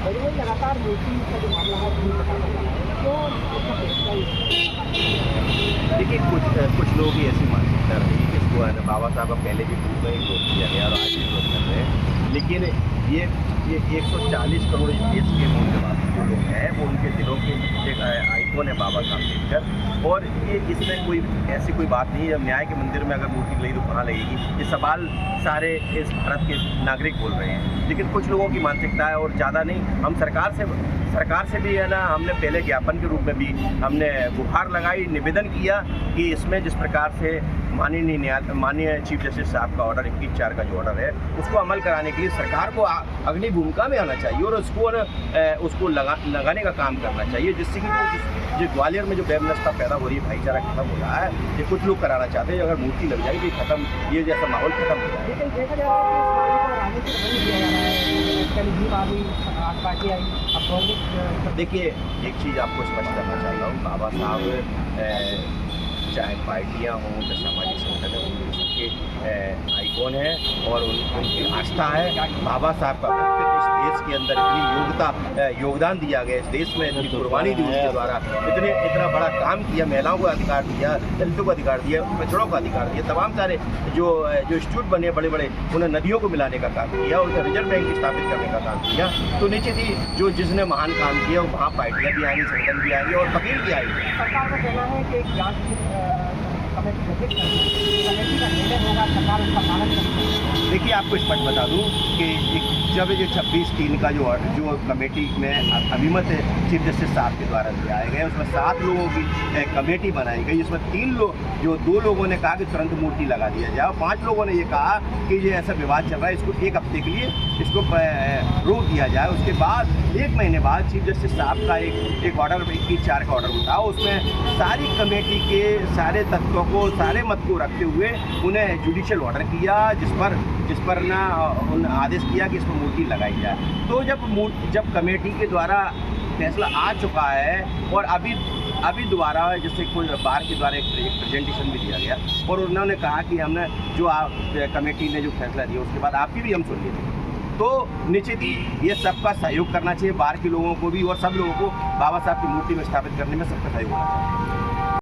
लेकिन वही लगातार मूर्ति का जो मामला है नहीं बताया जा रहा है, क्यों इसका फैसला देखिए कुछ लोगों की ऐसी मानसिकता रही कि इसको है ना बाबा साहब का पहले भी पूर्व में ही विरोध किया गया और आज भी विरोध कर रहे हैं। लेकिन ये 140 करोड़ इस देश के मूल्यवान जो लोग हैं वो उनके दिलों के एक आइकॉन है बाबा साहब अम्बेडकर। और ये इसमें कोई ऐसी कोई बात नहीं है। जब न्याय के मंदिर में अगर मूर्ति लगी तो कहाँ लगेगी, ये सवाल सारे इस भारत के नागरिक बोल रहे हैं। लेकिन कुछ लोगों की मानसिकता है और ज़्यादा नहीं। हम सरकार से भी है ना, हमने पहले ज्ञापन के रूप में भी हमने गुहार लगाई, निवेदन किया कि इसमें जिस प्रकार से माननीय चीफ जस्टिस साहब का ऑर्डर 21/4 का जो ऑर्डर है उसको अमल कराने के लिए सरकार को अग्नि भूमिका में आना चाहिए और उसको लगाने का काम करना चाहिए, जिससे कि जो ग्वालियर में जो बेमनस्ता पैदा हो रही है, भाईचारा खत्म हो रहा है, ये कुछ लोग कराना चाहते हैं। अगर मूर्ति लग जाएगी खत्म, ये जैसा माहौल खत्म हो जाए। लेकिन देखा जा रहा है कि इस मामले को आगे से नहीं दिया जा रहा है, कल भी आज पार्टी आई, अब कांग्रेस। देखिए एक चीज़ आपको स्पष्ट करना चाहता हूँ, बाबा साहब चाहे पार्टियाँ हों चाहे सामाजिक संगठन है, उनके सबके आइकॉन है और उनकी आस्था है। बाबा साहब का व्यक्तित्व इस देश के अंदर इतनी योगदान दिया गया, इस देश में इतनी कुर्बानी दी उसके द्वारा, इतना बड़ा काम किया, महिलाओं को अधिकार दिया, दलितों को अधिकार दिया, पिछड़ों को अधिकार दिया, तमाम सारे जो इंस्टीट्यूट बने बड़े बड़े, उन्हें नदियों को मिलाने का काम किया, उन्हें रिजर्व बैंक स्थापित करने का काम किया। तो निश्चित ही जिसने महान काम किया वो वहाँ पार्टियाँ भी आएंगी, संगठन भी आएंगे और वकील भी आएंगे। सरकार का कहना है कि एक जांच कमेटी गठित कमेटी का निर्णय होगा, सरकार उसका पालन करेगी। देखिए आपको स्पष्ट बता दूं कि जब ये 26/3 का जो कमेटी में अभिमत चीफ जस्टिस साहब के द्वारा दिया गए उसमें 7 लोगों की कमेटी बनाई गई, जिसमें 2 लोगों ने कहा कि तुरंत मूर्ति लगा दिया जाए और 5 लोगों ने ये कहा कि ये ऐसा विवाद चल रहा है, इसको 1 हफ्ते के लिए इसको रोक दिया जाए। उसके बाद 1 महीने बाद चीफ जस्टिस साहब का एक ऑर्डर 21/4 का ऑर्डर उठा, उसमें सारी कमेटी के सारे तत्वों को, सारे मत को रखते हुए उन्हें जुडिशियल ऑर्डर किया, जिस पर ना उन आदेश किया कि इसमें मूर्ति लगाई जाए। तो जब कमेटी के द्वारा फैसला आ चुका है और अभी दोबारा जैसे कोई बार के द्वारा एक प्रेजेंटेशन भी दिया गया और उन्होंने कहा कि हमने कमेटी ने जो फैसला दिया उसके बाद आपकी भी हम सुन लेंगे, तो निश्चित ही ये सबका सहयोग करना चाहिए, बाहर के लोगों को भी और सब लोगों को बाबा साहब की मूर्ति में स्थापित करने में सबका सहयोग होना चाहिए।